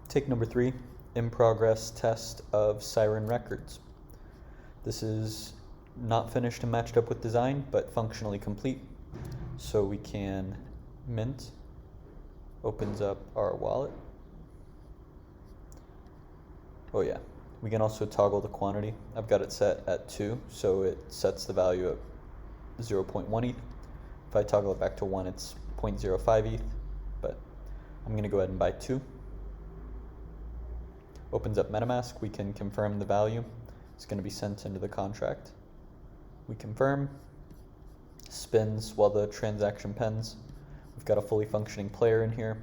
Take number 3, in progress test of Syryn Records. This is not finished and matched up with design, but functionally complete. So we can mint, opens up our wallet. Oh yeah, we can also toggle the quantity. I've got it set at 2, so it sets the value at 0.1 ETH. If I toggle it back to 1, it's 0.05 ETH, but I'm gonna go ahead and buy 2. Opens up MetaMask, we can confirm the value. It's gonna be sent into the contract. We confirm, spins while the transaction pens. We've got a fully functioning player in here.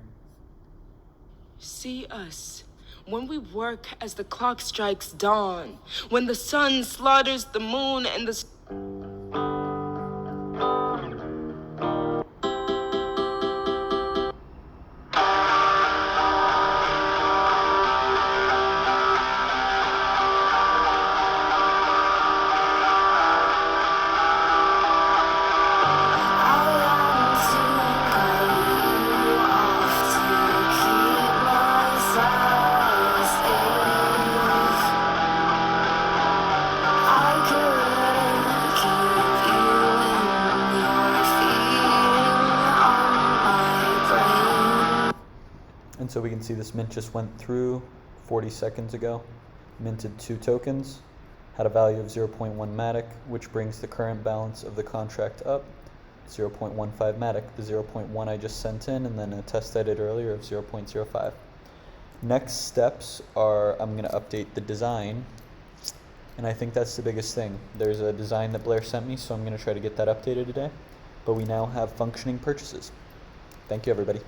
See us, when we work as the clock strikes dawn, when the sun slaughters the moon and the... And so we can see this mint just went through 40 seconds ago, minted 2 tokens, had a value of 0.1 Matic, which brings the current balance of the contract up, 0.15 Matic, the 0.1 I just sent in, and then a test I did earlier of 0.05. Next steps are I'm going to update the design, and I think that's the biggest thing. There's a design that Blair sent me, so I'm going to try to get that updated today, but we now have functioning purchases. Thank you, everybody.